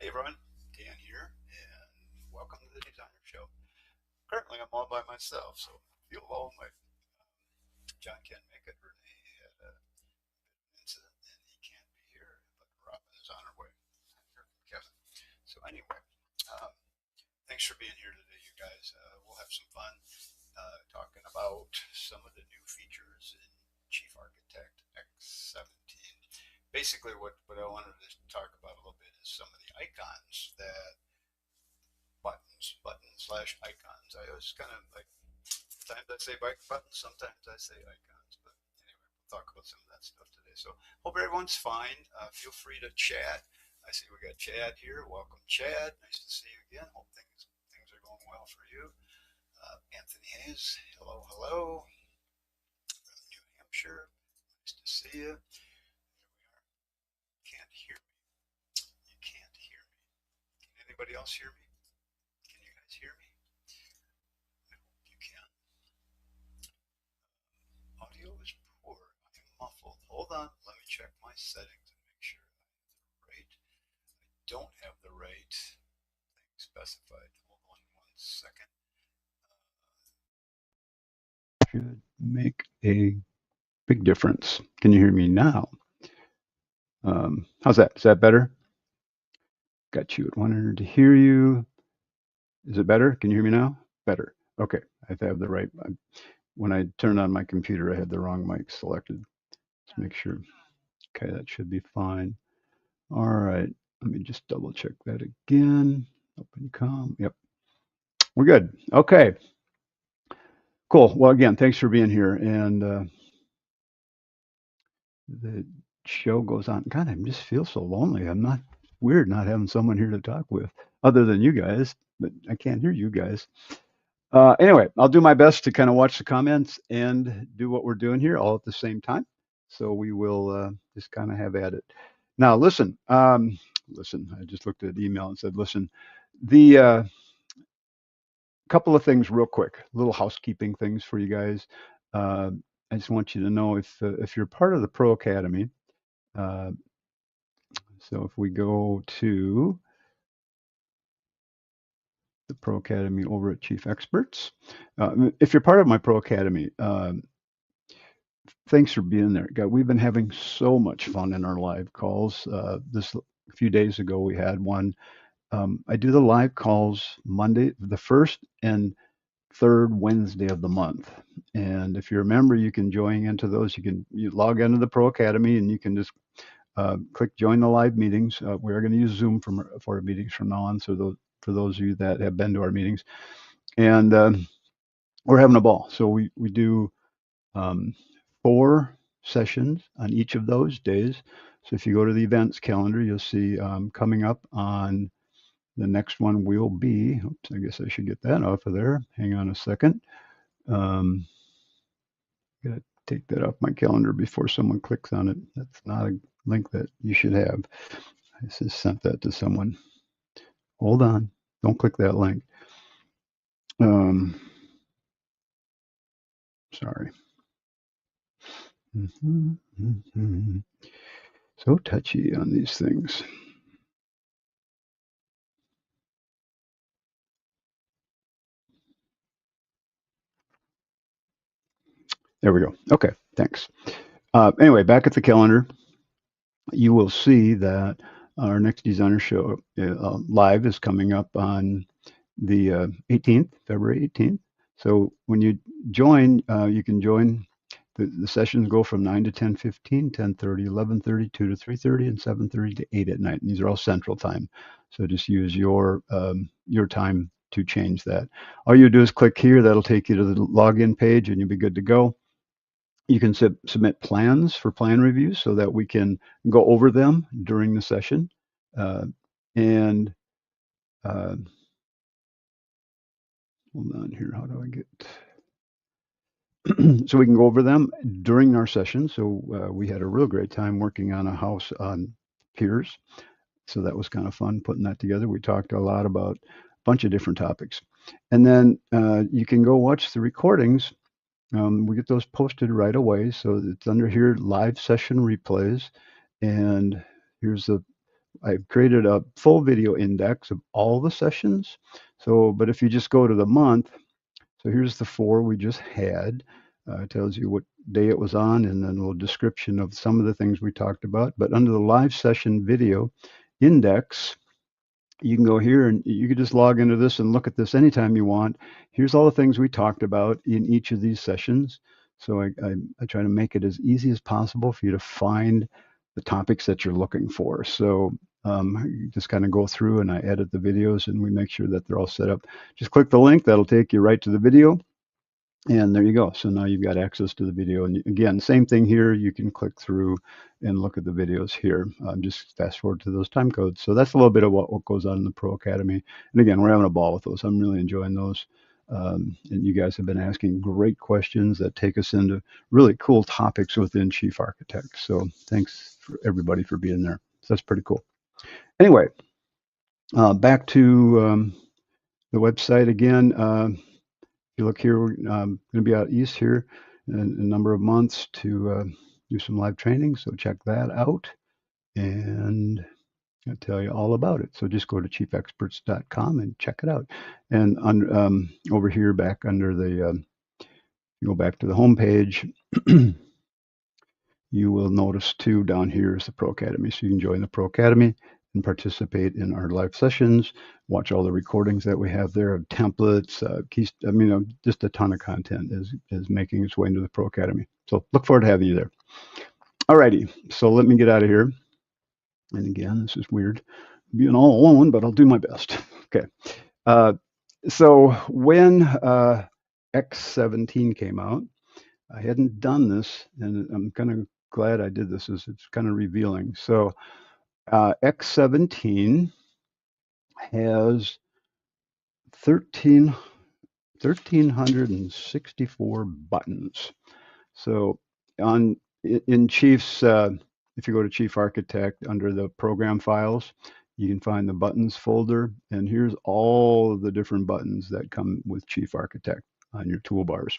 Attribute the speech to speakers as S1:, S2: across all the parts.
S1: Hey everyone, Dan here, and welcome to the Designer Show. Currently, I'm all by myself, so if you feel alone, my John can't make it. Renee had an incident, and he can't be here, but Robin is on her way. I'm here from Kevin. So anyway, um, thanks for being here today, you guys. We'll have some fun talking about some of the new features in Chief Architect X17. Basically, what I wanted to talk about a little bit is some of the icons that button slash icons. I was kind of like, sometimes I say buttons, sometimes I say icons. But anyway, we'll talk about some of that stuff today. So hope everyone's fine. Feel free to chat. I see we got Chad here. Welcome, Chad. Nice to see you again. Hope things are going well for you. Anthony Hayes. Hello, hello. From New Hampshire. Nice to see you. Here we are. Can't hear me. You can't hear me. Can anybody else hear me? Can you guys hear me? I hope you can. Audio is poor. I'm muffled. Hold on. Let me check my settings and make sure I have the right. I don't have the right thing specified. Hold on 1 second. Should make a big difference. Can you hear me now? How's that? Is that better? Got you at 100 to hear you. Is it better? Can you hear me now? Better. Okay. I have the right. When I turned on my computer, I had the wrong mic selected. Let's make sure. Okay, that should be fine. All right. Let me just double check that again. Open com. Yep. We're good. Okay. Cool. Well, again, thanks for being here. And the show goes on. God, I just feel so lonely. I'm not weird not having someone here to talk with other than you guys, but I can't hear you guys. Anyway, I'll do my best to kind of watch the comments and do what we're doing here all at the same time. So we will just kind of have at it. Now, listen, listen, I just looked at the email and said, listen, the couple of things real quick, little housekeeping things for you guys. I just want you to know if you're part of the Pro Academy, so if we go to the Pro Academy over at Chief Experts, if you're part of my Pro Academy, thanks for being there. God, we've been having so much fun in our live calls. This a few days ago we had one. I do the live calls Monday, the first and third Wednesday of the month. And if you're a member, you can join into those. You log into the Pro Academy and you can just click join the live meetings. We're going to use Zoom for our meetings from now on. So for those of you that have been to our meetings, and we're having a ball. So we do 4 sessions on each of those days. So if you go to the events calendar, you'll see coming up on the next one will be, oops, I guess I should get that off of there. Hang on a second. Gotta take that off my calendar before someone clicks on it. That's not a link that you should have. I just sent that to someone. Hold on. Don't click that link. Sorry. So touchy on these things. There we go. Okay, thanks. Anyway, back at the calendar, you will see that our next designer show live is coming up on the 18th, February 18th. So when you join, you can join. The sessions go from 9 to 10:15, 10:30, 11:30, 2 to 3:30, and 7:30 to 8 at night. And these are all Central Time. So just use your time to change that. All you do is click here. That'll take you to the login page, and you'll be good to go. You can submit plans for plan reviews so that we can go over them during the session. And hold on here. How do I get? So we can go over them during our session. So we had a real great time working on a house on piers. So that was kind of fun putting that together. We talked a lot about a bunch of different topics. And then you can go watch the recordings. We get those posted right away. So it's under here, live session replays. And here's the I've created a full video index of all the sessions. So, but if you just go to the month, so here's the 4 we just had. It tells you what day it was on and then a little description of some of the things we talked about. But under the live session video index, you can go here and you can just log into this and look at this anytime you want. Here's all the things we talked about in each of these sessions. So I try to make it as easy as possible for you to find the topics that you're looking for. So you just kind of go through and I edit the videos and we make sure that they're all set up. Just click the link, that'll take you right to the video. And there you go. So now you've got access to the video. And again, same thing here. You can click through and look at the videos here. Just fast forward to those time codes. So that's a little bit of what goes on in the Pro Academy. And again, we're having a ball with those. I'm really enjoying those. And you guys have been asking great questions that take us into really cool topics within Chief Architect. So thanks for everybody for being there. So that's pretty cool. Anyway, back to the website again. If you look here, we're going to be out east here in a number of months to do some live training. So check that out. And I'll tell you all about it. So just go to chiefexperts.com and check it out. And over here, back under the, you go back to the home page, you will notice too down here is the Pro Academy. So you can join the Pro Academy and participate in our live sessions, watch all the recordings that we have there of templates, keys, just a ton of content is making its way into the Pro Academy. So look forward to having you there. Alrighty, so let me get out of here. And again, this is weird being all alone, but I'll do my best. Okay. So when X17 came out, I hadn't done this, and I'm kind of glad I did this. It's kind of revealing. So X17 has 1,364 buttons. So in Chief's, if you go to Chief Architect under the program files, you can find the buttons folder, and here's all of the different buttons that come with Chief Architect on your toolbars.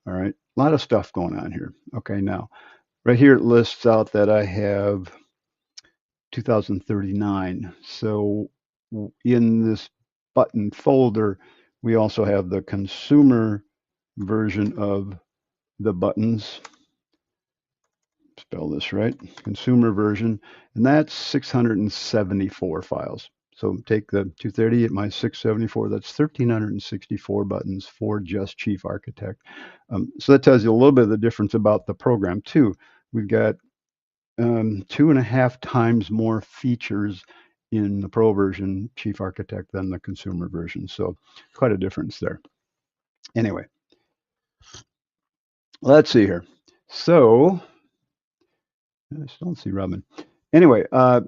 S1: All right, a lot of stuff going on here. Okay, now right here it lists out that I have 2039. So in this button folder, we also have the consumer version of the buttons. Spell this right, consumer version, and that's 674 files. So take the 230 minus 674, that's 1,364 buttons for just Chief Architect. So that tells you a little bit of the difference about the program too. We've got 2.5 times more features in the Pro version, Chief Architect, than the consumer version. So quite a difference there. Anyway, let's see here. So I still don't see Robin. Anyway, I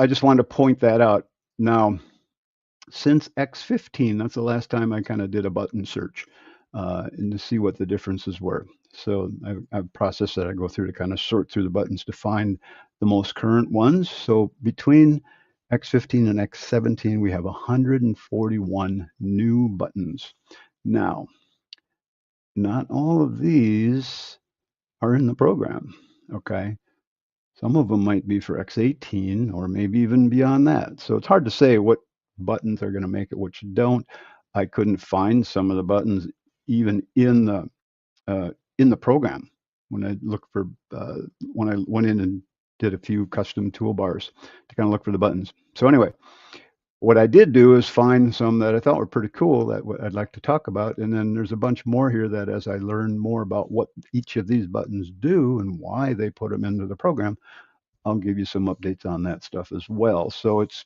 S1: just wanted to point that out. Now, since X15, that's the last time I kind of did a button search and to see what the differences were. So I have a process that I go through to kind of sort through the buttons to find the most current ones. So between X15 and X17, we have 141 new buttons. Now, not all of these are in the program, okay? Some of them might be for X18 or maybe even beyond that. So it's hard to say what buttons are going to make it, which don't. I couldn't find some of the buttons even in the program when I looked for when I went in and did a few custom toolbars to kind of look for the buttons. So anyway, what I did do is find some that I thought were pretty cool that I'd like to talk about. And then there's a bunch more here that as I learn more about what each of these buttons do and why they put them into the program, I'll give you some updates on that stuff as well. So it's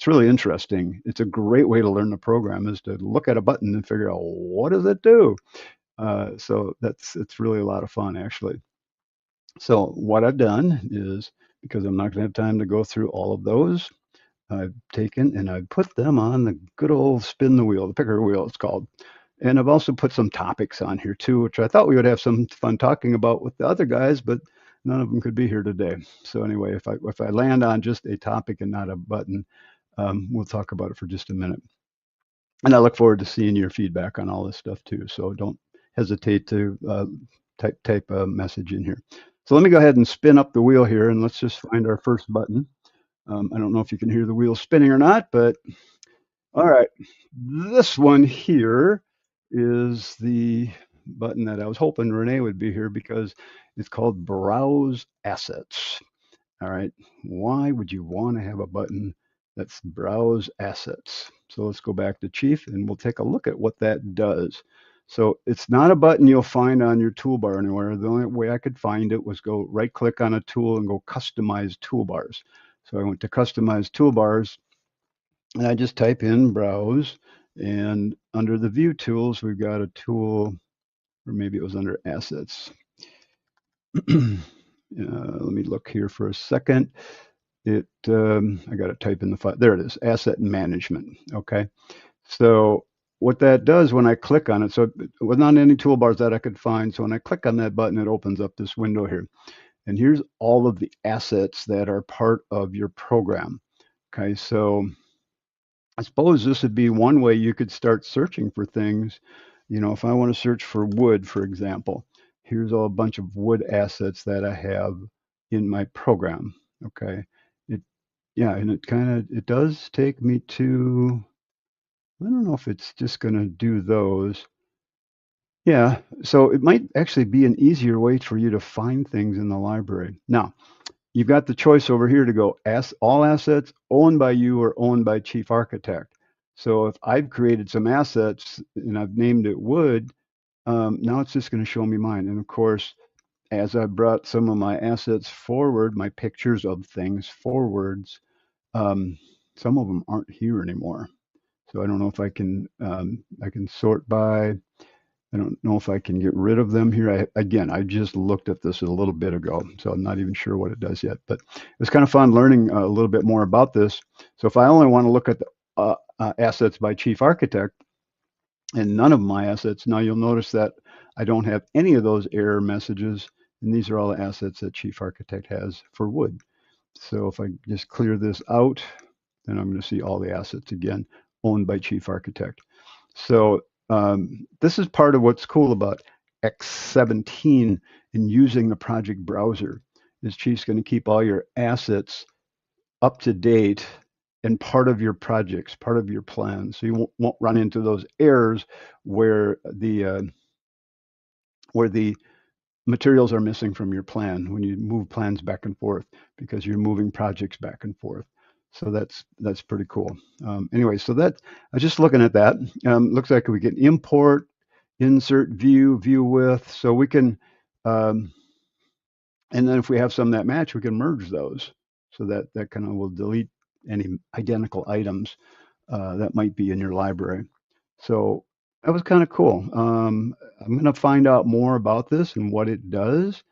S1: really interesting. It's a great way to learn the program is to look at a button and figure out what does it do. So it's really a lot of fun actually. So what I've done is, because I'm not going to have time to go through all of those, I've taken and I've put them on the good old spin the wheel, the picker wheel it's called. And I've also put some topics on here too, which I thought we would have some fun talking about with the other guys, but none of them could be here today. So anyway, if I land on just a topic and not a button, we'll talk about it for just a minute. And I look forward to seeing your feedback on all this stuff too. So don't hesitate to type a message in here. So let me go ahead and spin up the wheel here and let's just find our first button. I don't know if you can hear the wheels spinning or not, but all right. This one here is the button that I was hoping Renee would be here because it's called Browse Assets. All right. Why would you want to have a button that's Browse Assets? So let's go back to Chief and we'll take a look at what that does. So it's not a button you'll find on your toolbar anywhere. The only way I could find it was go right click on a tool and go customize toolbars. So I went to customize toolbars and I just type in browse, and under the view tools, we've got a tool, or maybe it was under assets. Let me look here for a second. I got to type in the file. There it is, asset management. Okay. So what that does when I click on it, so it was not any toolbars that I could find. So when I click on that button, it opens up this window here. And here's all of the assets that are part of your program. Okay. So I suppose this would be one way you could start searching for things. If I want to search for wood, for example, here's a bunch of wood assets that I have in my program. Okay. Yeah, and it does take me to, I don't know if it's just going to do those. Yeah, so it might actually be an easier way for you to find things in the library. Now, you've got the choice over here to go all assets owned by you or owned by chief architect. So if I've created some assets and I've named it wood, now it's just going to show me mine. And of course, as I brought some of my assets forward, my pictures of things forwards, some of them aren't here anymore. So I don't know if I can sort by. I don't know if I can get rid of them here. I just looked at this a little bit ago, so I'm not even sure what it does yet. But it was kind of fun learning a little bit more about this. So if I only want to look at the assets by chief architect and none of my assets, now you'll notice that I don't have any of those error messages, and these are all the assets that chief architect has for wood. So if I just clear this out, then I'm going to see all the assets again owned by chief architect. So this is part of what's cool about X17 and using the project browser is Chief's going to keep all your assets up to date and part of your projects, part of your plans. So you won't run into those errors where the materials are missing from your plan when you move plans back and forth because you're moving projects back and forth. So that's pretty cool. Anyway, so I was just looking at that. Looks like we can import, insert, view with. So we can, and then if we have some that match, we can merge those. So that kind of will delete any identical items that might be in your library. So that was kind of cool. I'm going to find out more about this and what it does.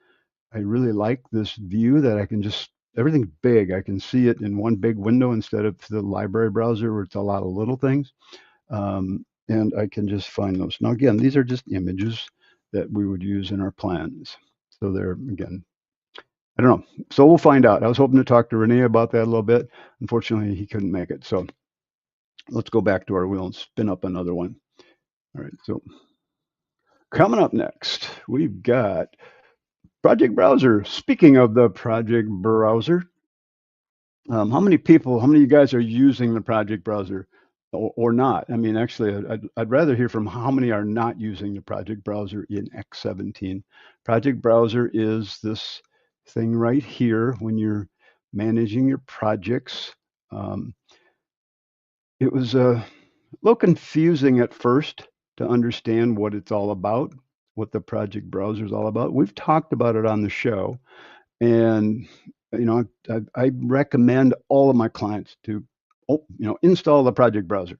S1: I really like this view that I can just, everything's big. I can see it in one big window instead of the library browser where it's a lot of little things. And I can just find those. Now, again, these are just images that we would use in our plans. So they're, again, I don't know. So we'll find out. I was hoping to talk to Renee about that a little bit. Unfortunately, he couldn't make it. So let's go back to our wheel and spin up another one. All right, so coming up next, we've got Project Browser. Speaking of the Project Browser, how many of you guys are using the Project Browser or not? I mean, actually, I'd rather hear from how many are not using the Project Browser in X17. Project Browser is this thing right here when you're managing your projects. It was a little confusing at first to understand what it's all about, what the project browser is all about. We've talked about it on the show, and I recommend all of my clients to install the project browser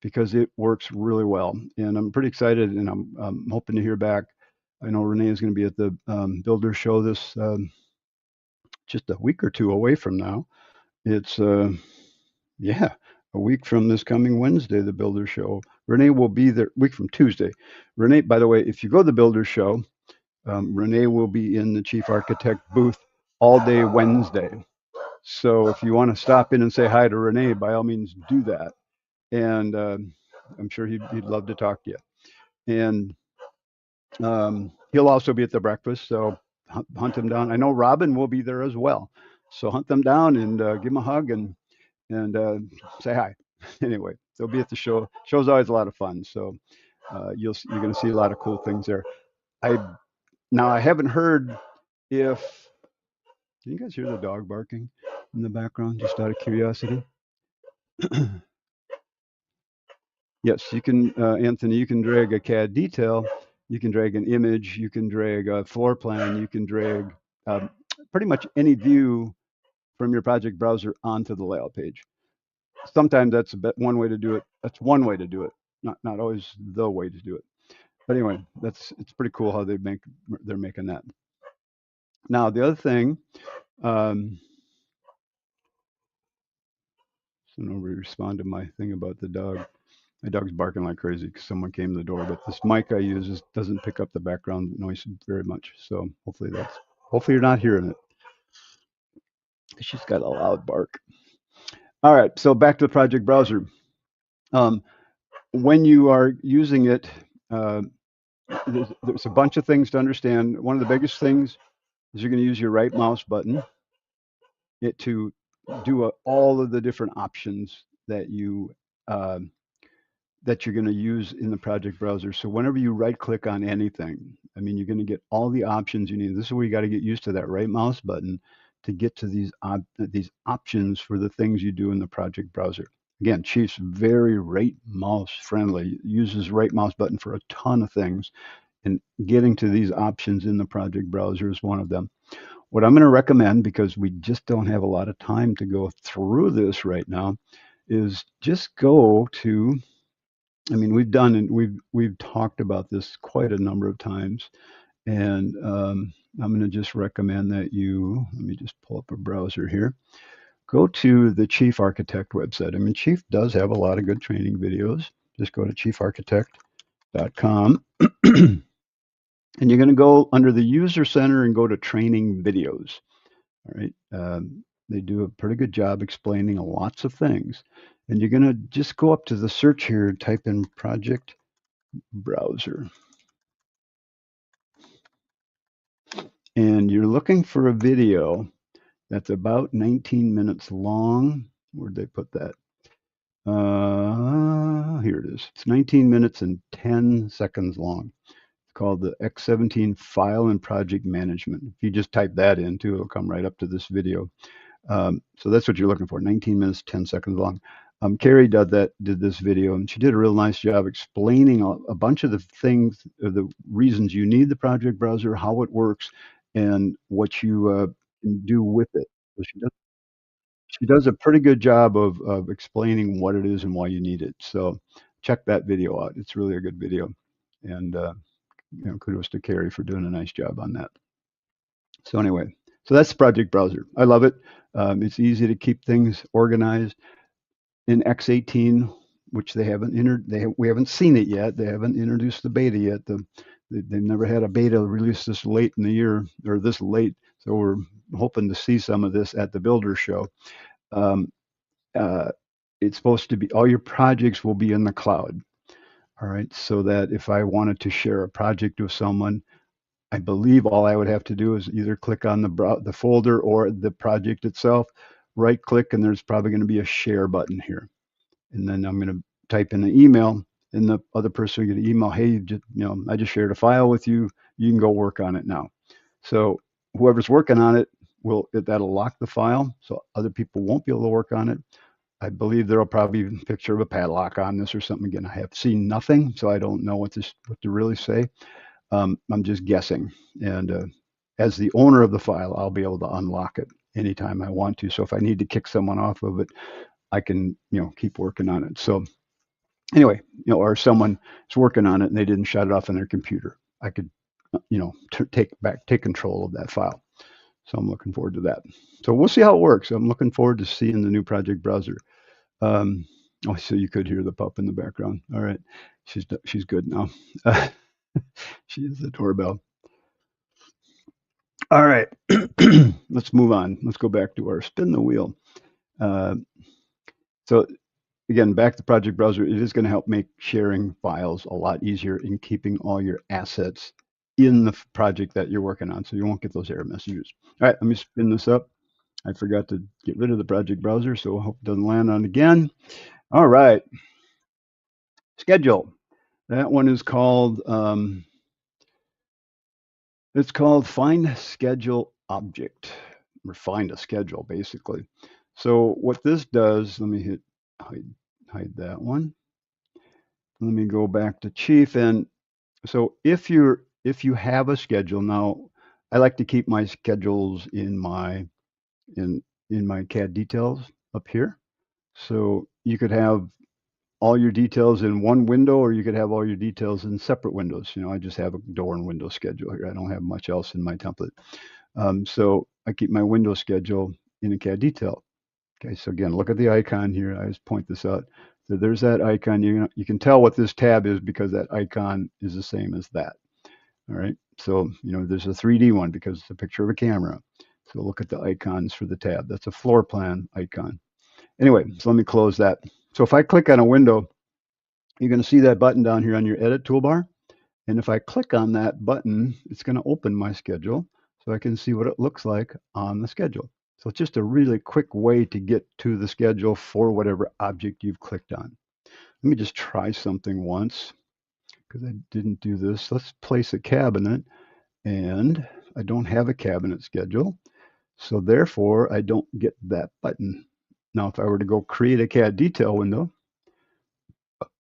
S1: because it works really well. And I'm pretty excited, and I'm hoping to hear back. I know Renee is going to be at the Builder Show this just a week or two away from now. It's yeah, a week from this coming Wednesday, the Builder Show. Renee will be there, week from Tuesday. Renee, by the way, if you go to the Builder Show, Renee will be in the Chief Architect booth all day Wednesday. So if you want to stop in and say hi to Renee, by all means do that. And I'm sure he'd love to talk to you. And he'll also be at the breakfast, so hunt him down. I know Robin will be there as well. So hunt them down and give them a hug and say hi. Anyway, they'll be at the show. Show's always a lot of fun. So you're going to see a lot of cool things there. I Now I haven't heard if. Can you guys hear the dog barking in the background? Just out of curiosity. Yes, you can, Anthony. You can drag a CAD detail. You can drag an image. You can drag a floor plan. You can drag um, pretty much any view from your project browser onto the layout page. Sometimes that's one way to do it. That's one way to do it. Not always the way to do it. But anyway, it's pretty cool how they're making that. Now the other thing, so nobody respond to my thing about the dog. My dog's barking like crazy because someone came to the door. But this mic I use doesn't pick up the background noise very much. So hopefully you're not hearing it. She's got a loud bark. All right, so back to the project browser. When you are using it, uh, there's a bunch of things to understand. One of the biggest things is you're going to use your right mouse button to do all of the different options that um, you're going to use in the project browser. So whenever you right click on anything, I mean, you're going to get all the options you need. This is where you got to get used to that right mouse button to get to these options for the things you do in the project browser. Again, Chief's very right mouse friendly, uses right mouse button for a ton of things, and getting to these options in the project browser is one of them. What I'm going to recommend, because we just don't have a lot of time to go through this right now, is just go to, I mean, we've talked about this quite a number of times, and I'm going to just recommend that let me just pull up a browser here. Go to the Chief Architect website. I mean, Chief does have a lot of good training videos. Just go to chiefarchitect.com. And you're going to go under the user center and go to training videos. All right. They do a pretty good job explaining lots of things. And you're going to just go up to the search here, type in project browser. And you're looking for a video that's about 19 minutes long. Where'd they put that? Here it is. It's 19 minutes and 10 seconds long. It's called the X17 File and Project Management. If you just type that in too, it'll come right up to this video. So that's what you're looking for, 19 minutes, 10 seconds long. Carrie did this video, and she did a real nice job explaining a bunch of the things, the reasons you need the project browser, how it works, and what you can do with it. So she does a pretty good job of explaining what it is and why you need it. So check that video out. It's really a good video. And kudos to Carrie for doing a nice job on that. So anyway, so that's Project Browser. I love it. It's easy to keep things organized. In X18, which they haven't we haven't seen it yet. They haven't introduced the beta yet. They've never had a beta release this late in the year or this late. So we're hoping to see some of this at the Builder Show. Um, it's supposed to be all your projects will be in the cloud. All right, so that if I wanted to share a project with someone, I believe all I would have to do is either click on the folder or the project itself, right click, and there's probably going to be a share button here. And then I'm going to type in an email, and the other person will get an email, hey, I just shared a file with you. You can go work on it now. So whoever's working on it, that'll lock the file, so other people won't be able to work on it. I believe there'll probably be a picture of a padlock on this or something. Again, I have seen nothing, so I don't know what to really say. I'm just guessing. And as the owner of the file, I'll be able to unlock it anytime I want to. So if I need to kick someone off of it, I can, keep working on it. So anyway, or someone is working on it and they didn't shut it off on their computer, I could, take control of that file. So I'm looking forward to that. So we'll see how it works. I'm looking forward to seeing the new project browser. So you could hear the pup in the background. All right, she's good now. She is the doorbell. All right, let's move on. Let's go back to our spin the wheel. So again, back to project browser, it is going to help make sharing files a lot easier and keeping all your assets in the project that you're working on, so you won't get those error messages. All right, let me spin this up. I forgot to get rid of the project browser, so I hope it doesn't land on again. All right, schedule. That one is called, it's called find schedule object, or find a schedule, basically. So what this does, let me hit hide that one. Let me go back to Chief. And so if you have a schedule, now I like to keep my schedules in in my CAD details up here. So you could have all your details in one window, or you could have all your details in separate windows. You know, I just have a door and window schedule here. I don't have much else in my template. So I keep my window schedule in a CAD detail. Okay, so again, look at the icon here. I just point this out. So there's that icon. You can tell what this tab is because that icon is the same as that. All right. So, there's a 3D one because it's a picture of a camera. So look at the icons for the tab. That's a floor plan icon. Anyway, so let me close that. So if I click on a window, you're going to see that button down here on your edit toolbar. And if I click on that button, it's going to open my schedule so I can see what it looks like on the schedule. So it's just a really quick way to get to the schedule for whatever object you've clicked on. Let me just try something once because I didn't do this. Let's place a cabinet, and I don't have a cabinet schedule. So therefore, I don't get that button. Now, if I were to go create a CAD detail window,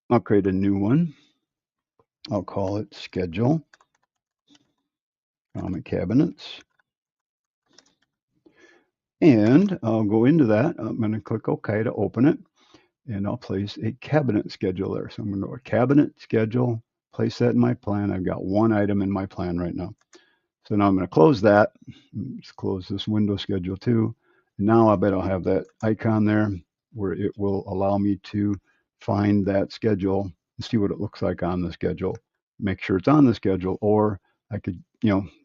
S1: I'll create a new one. I'll call it schedule, common cabinets. And I'll go into that. I'm going to click OK to open it. And I'll place a cabinet schedule there. So I'm going to go to cabinet schedule, place that in my plan. I've got one item in my plan right now. So now I'm going to close that. Let's close this window schedule too. And now I bet I'll have that icon there where it will allow me to find that schedule and see what it looks like on the schedule, make sure it's on the schedule, or I could,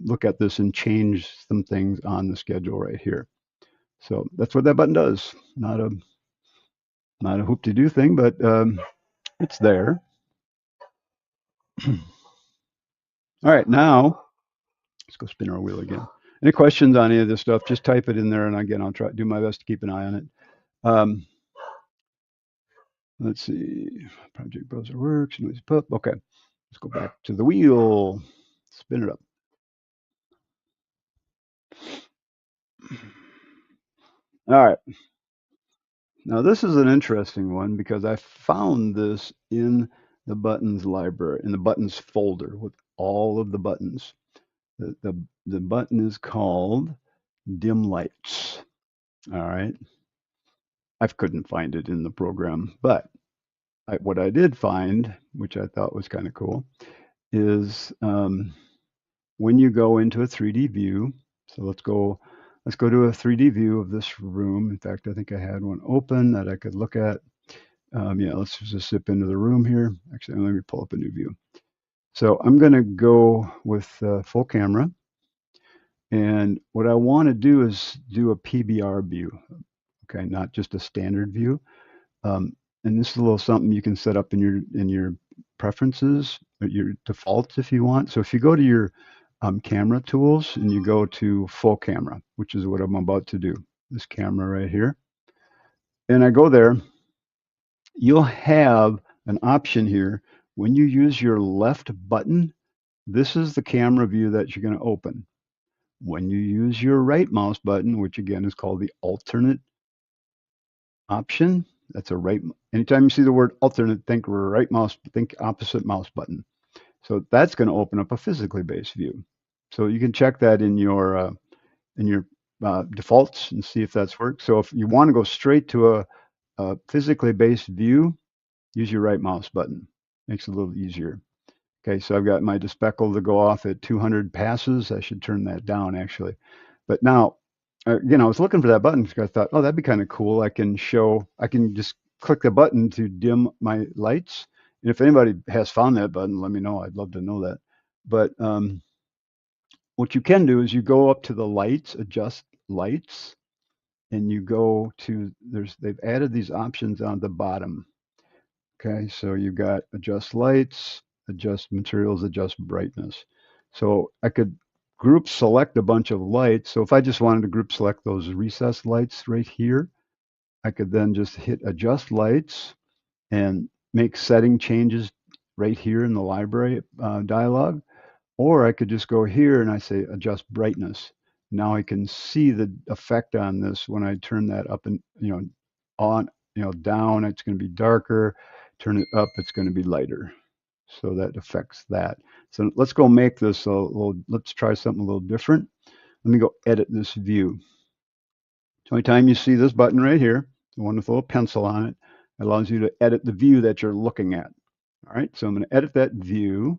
S1: look at this and change some things on the schedule right here. So that's what that button does. Not a hoop-de-doo thing, but it's there. All right, now let's go spin our wheel again. Any questions on any of this stuff, just type it in there, and again, I'll try do my best to keep an eye on it. Let's see, project browser works, noise pup. Okay, let's go back to the wheel, spin it up. All right, now this is an interesting one because I found this in the buttons library, in the buttons folder with all of the buttons. The button is called dim lights. All right. I couldn't find it in the program, but what I did find, which I thought was kind of cool, is when you go into a 3D view. So let's go to a 3D view of this room. In fact, I think I had one open that I could look at. Yeah, let's just zip into the room here. Actually, let me pull up a new view. So I'm going to go with full camera. And what I want to do is do a PBR view. Okay, not just a standard view. And this is a little something you can set up in your preferences, or your defaults if you want. So if you go to your camera tools and you go to full camera, which is what I'm about to do, this camera right here, and I go there, you'll have an option here. When you use your left button, this is the camera view that you're going to open. When you use your right mouse button, which again is called the alternate option, that's a right. Anytime you see the word alternate, think right mouse, think opposite mouse button. So that's going to open up a physically based view. So you can check that in your defaults and see if that's worked. So if you want to go straight to a physically based view, use your right mouse button. Makes it a little easier. Okay, so I've got my despeckle to go off at 200 passes. I should turn that down actually. But now, again, I was looking for that button because I thought, oh, that'd be kind of cool. I can just click the button to dim my lights. And if anybody has found that button, let me know. I'd love to know that. But what you can do is you go up to the lights, adjust lights, and you go to, they've added these options on the bottom. Okay, so you've got adjust lights, adjust materials, adjust brightness. So I could group select a bunch of lights. So if I just wanted to group select those recessed lights right here, I could then just hit adjust lights and make setting changes right here in the library dialog. Or I could just go here and I say adjust brightness. Now I can see the effect on this when I turn that up and, on, down, it's going to be darker. Turn it up, it's going to be lighter. So that affects that. So let's go make this a little, let's try something a little different. Let me go edit this view. So anytime you see this button right here, the one with a little pencil on it, it allows you to edit the view that you're looking at. All right, so I'm going to edit that view.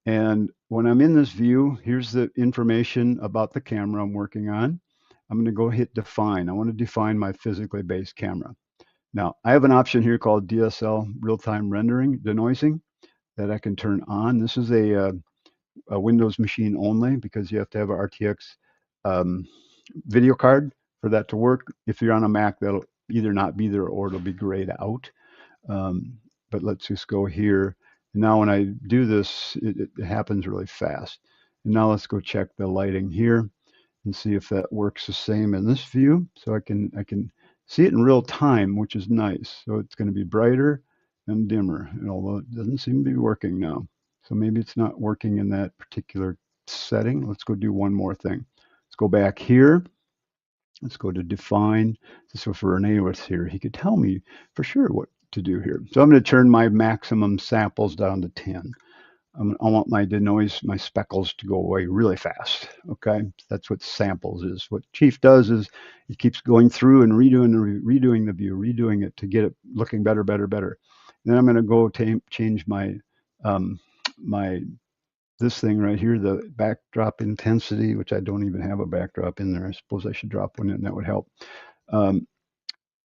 S1: And when I'm in this view, here's the information about the camera I'm working on. I'm going to go hit define. I want to define my physically based camera. Now, I have an option here called DSL real-time rendering, denoising, that I can turn on. This is a Windows machine only because you have to have an RTX video card for that to work. If you're on a Mac, that'll either not be there or it'll be grayed out. But let's just go here. And now when I do this, it happens really fast. And now let's go check the lighting here and see if that works the same in this view. So I can see it in real time, which is nice. So it's going to be brighter and dimmer, and although it doesn't seem to be working now. So maybe it's not working in that particular setting. Let's go do one more thing. Let's go back here. Let's go to define. So if Renee was here, he could tell me for sure what to do here. So I'm going to turn my maximum samples down to 10. I want my denoise, my speckles to go away really fast. Okay, that's what samples is. What Chief does is he keeps going through and redoing the view, redoing it to get it looking better, better, better. Then I'm going to go change my this thing right here, the backdrop intensity, which I don't even have a backdrop in there. I suppose I should drop one in. That would help. And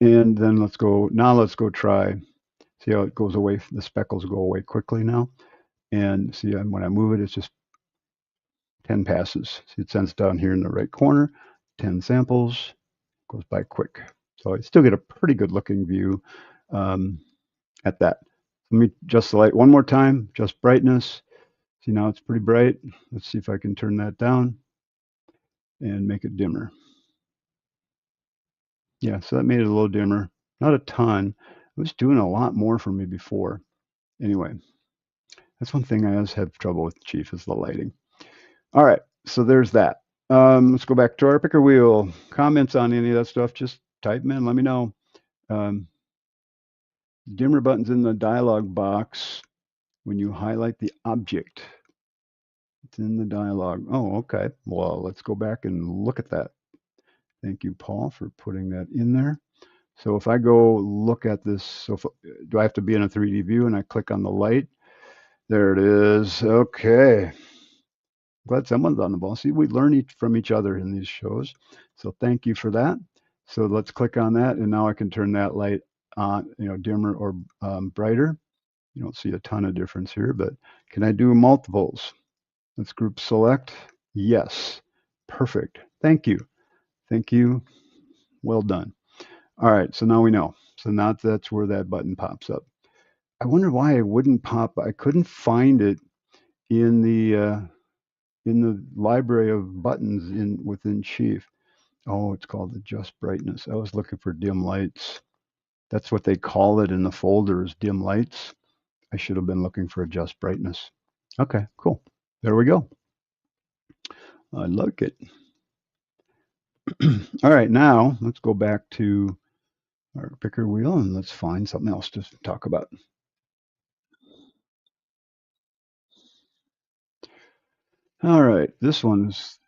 S1: then let's go try. See how it goes away. The speckles go away quickly now. And see, when I move it, it's just 10 passes. See, it sends down here in the right corner, 10 samples, goes by quick. So I still get a pretty good looking view at that. Let me adjust the light one more time, just brightness. See, now it's pretty bright. Let's see if I can turn that down and make it dimmer. Yeah, so that made it a little dimmer. Not a ton. It was doing a lot more for me before. Anyway, that's one thing I always have trouble with, Chief, is the lighting. All right, so there's that. Let's go back to our picker wheel. Comments on any of that stuff, just type them in, let me know. Dimmer buttons in the dialog box when you highlight the object. It's in the dialog. Oh, okay. Well, let's go back and look at that. Thank you, Paul, for putting that in there. So if I go look at this, so do I have to be in a 3D view and I click on the light? There it is. Okay. Glad someone's on the ball. See, we learn from each other in these shows. So thank you for that. So let's click on that, and now I can turn that light on, dimmer or brighter. You don't see a ton of difference here, but can I do multiples? Let's group select. Yes. Perfect. Thank you. Thank you. Well done. All right, so now we know. So now that's where that button pops up. I wonder why it wouldn't pop. I couldn't find it in the library of buttons within Chief. Oh, it's called adjust brightness. I was looking for dim lights. That's what they call it in the folder, is dim lights. I should have been looking for adjust brightness. Okay, cool. There we go. I like it. All right, now let's go back to our picker wheel and let's find something else to talk about. All right, this one's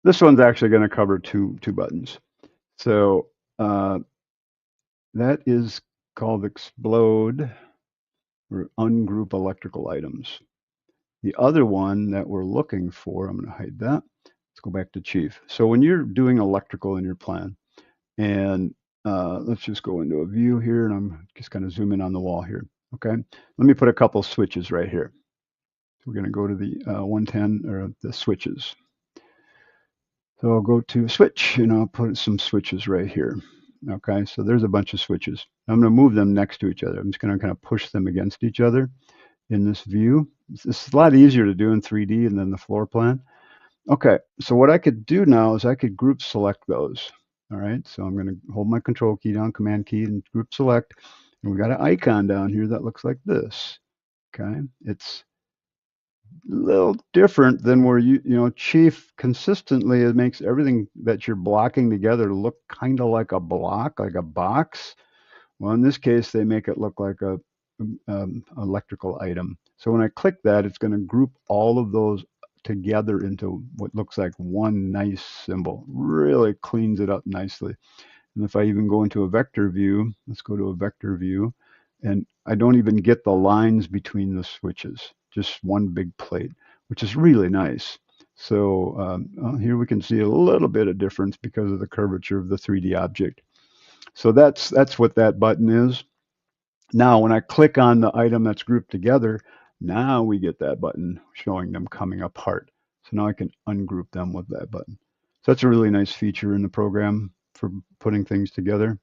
S1: actually going to cover two buttons. So that is called explode or ungroup electrical items. The other one that we're looking for, I'm going to hide that. Let's go back to Chief. So when you're doing electrical in your plan, and let's just go into a view here, and I'm just kind of zoom in on the wall here. Okay, let me put a couple switches right here. We're going to go to the 110 or the switches. So I'll go to switch and I'll put some switches right here. Okay, so there's a bunch of switches. I'm going to move them next to each other. I'm just going to kind of push them against each other in this view. It's a lot easier to do in 3D and then the floor plan. Okay, so what I could do now is I could group select those. All right, so I'm going to hold my control key down, command key, and group select. And we got an icon down here that looks like this. Okay, it's a little different than where Chief consistently it makes everything that you're blocking together look kind of like a block, like a box. Well, in this case, they make it look like a electrical item. So when I click that, it's going to group all of those together into what looks like one nice symbol. Really cleans it up nicely. And if I even go into a vector view, let's go to a vector view, and I don't even get the lines between the switches, just one big plate, which is really nice. So here we can see a little bit of difference because of the curvature of the 3D object. So that's what that button is. Now, when I click on the item that's grouped together, now we get that button showing them coming apart. So now I can ungroup them with that button. So that's a really nice feature in the program for putting things together.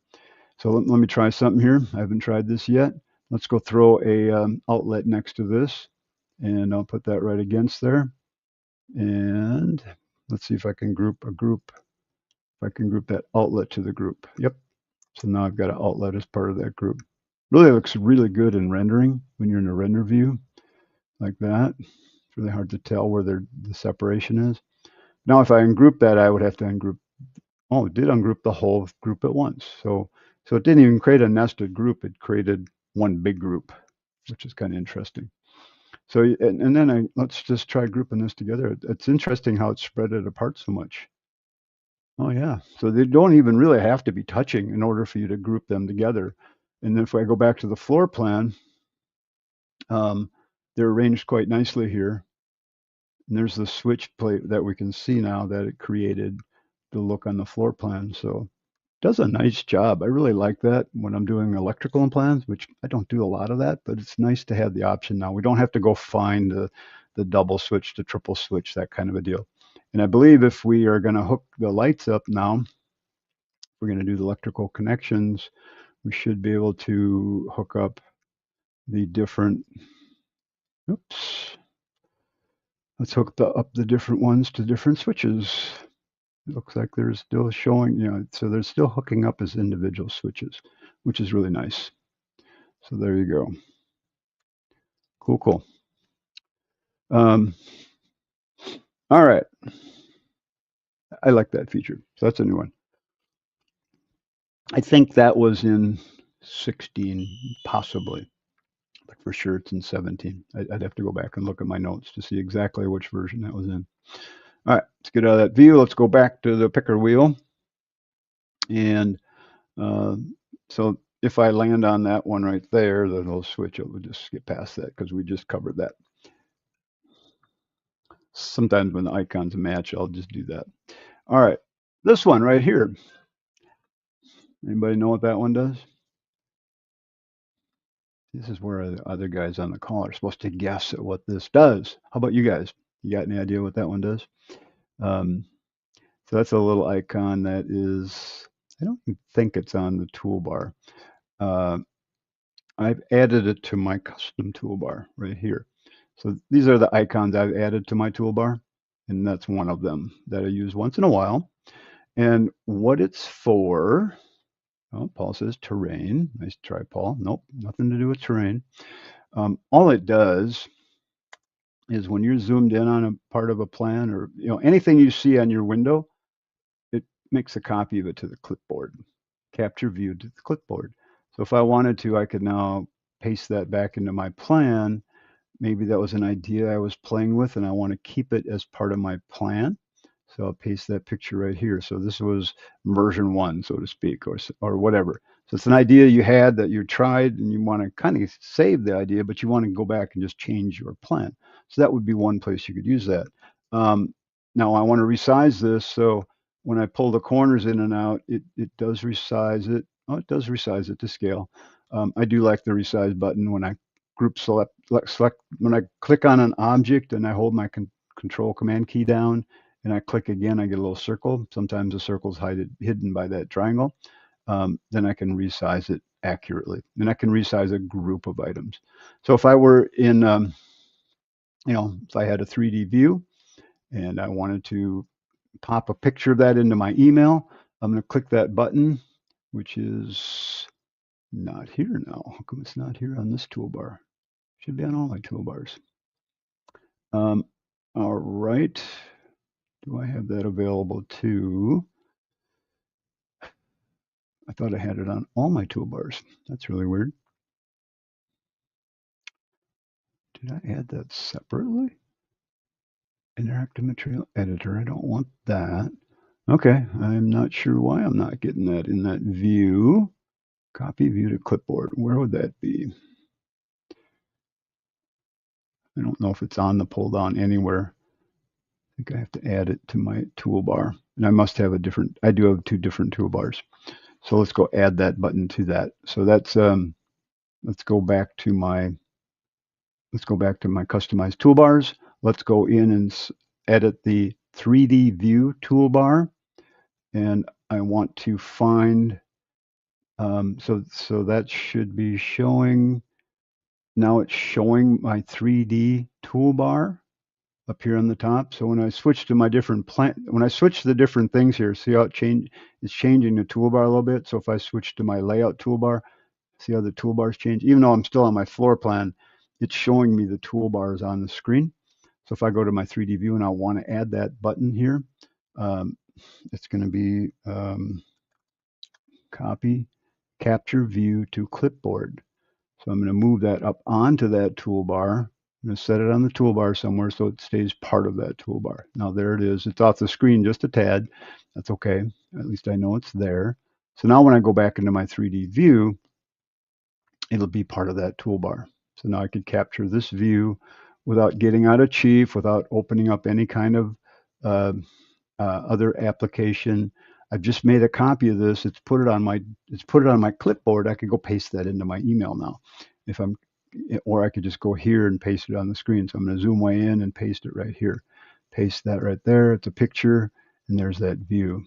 S1: So let me try something here. I haven't tried this yet. Let's go throw a outlet next to this, and I'll put that right against there. And let's see if I can group a group. If I can group that outlet to the group. Yep. So now I've got an outlet as part of that group. Really looks really good in rendering when you're in a render view like that. It's really hard to tell where the separation is. Now, if I ungroup that, I would have to ungroup. Oh, it did ungroup the whole group at once. So it didn't even create a nested group. It created one big group, which is kind of interesting. So, and then let's just try grouping this together. It's interesting how it's spread it apart so much. Oh yeah, so they don't even really have to be touching in order for you to group them together. And if I go back to the floor plan, they're arranged quite nicely here. And there's the switch plate that we can see now that it created the look on the floor plan. So it does a nice job. I really like that when I'm doing electrical plans, which I don't do a lot of that, but it's nice to have the option now. We don't have to go find the double switch, the triple switch, that kind of a deal. And I believe if we are going to hook the lights up now, we're going to do the electrical connections, we should be able to hook up the different, oops, let's hook up the different ones to different switches. It looks like they're still showing, so they're still hooking up as individual switches, which is really nice. So there you go. Cool, cool. All right. I like that feature. So that's a new one. I think that was in 16, possibly. But for sure it's in 17. I'd have to go back and look at my notes to see exactly which version that was in. All right, let's get out of that view. Let's go back to the picker wheel. And so if I land on that one right there, then it'll switch. It will just get past that because we just covered that. Sometimes when the icons match, I'll just do that. All right, this one right here. Anybody know what that one does? This is where the other guys on the call are supposed to guess at what this does. How about you guys? You got any idea what that one does? So that's a little icon that is, I don't think it's on the toolbar. I've added it to my custom toolbar right here. So these are the icons I've added to my toolbar, and that's one of them that I use once in a while. And what it's for, oh, Paul says terrain. Nice try, Paul. Nope, nothing to do with terrain. All it does is when you're zoomed in on a part of a plan or anything you see on your window, it makes a copy of it to the clipboard, capture view to the clipboard. So if I wanted to, I could now paste that back into my plan. Maybe that was an idea I was playing with and I want to keep it as part of my plan. So I'll paste that picture right here. So this was version 1, so to speak, or whatever. So it's an idea you had that you tried and you want to kind of save the idea, but you want to go back and just change your plan. So that would be one place you could use that. Now I want to resize this. So when I pull the corners in and out, it does resize it. Oh, it does resize it to scale. I do like the resize button when I group select, when I click on an object and I hold my control command key down and I click again, I get a little circle. Sometimes the circle's hidden by that triangle. Then I can resize it accurately. And I can resize a group of items. So if I were in if I had a 3D view and I wanted to pop a picture of that into my email, I'm going to click that button, which is not here now. How come it's not here on this toolbar? Should be on all my toolbars. All right. Do I have that available too? I thought I had it on all my toolbars. That's really weird. Did I add that separately? Interactive material editor. I don't want that. Okay. I'm not sure why I'm not getting that in that view. Copy view to clipboard. Where would that be? I don't know if it's on the pull down anywhere. I think I have to add it to my toolbar. And I must have a different, I do have two different toolbars. So let's go add that button to that. So that's, let's go back to my customized toolbars. Let's go in and edit the 3D view toolbar. And I want to find, so that should be showing, now it's showing my 3D toolbar up here on the top. So when I switch to my different when I switch to the different things here, see how it's changing the toolbar a little bit. So if I switch to my layout toolbar, see how the toolbars change? Even though I'm still on my floor plan, it's showing me the toolbars on the screen. So if I go to my 3D view and I want to add that button here, it's going to be copy, capture view to clipboard. So I'm going to move that up onto that toolbar. I'm going to set it on the toolbar somewhere so it stays part of that toolbar. Now there it is. It's off the screen just a tad. That's okay. At least I know it's there. So now when I go back into my 3D view, it'll be part of that toolbar. So now I could capture this view without getting out of Chief, without opening up any kind of other application. I've just made a copy of this. It's put it on my clipboard. I could go paste that into my email now, or I could just go here and paste it on the screen. So I'm going to zoom way in and paste it right here. Paste that right there. It's a picture, and there's that view.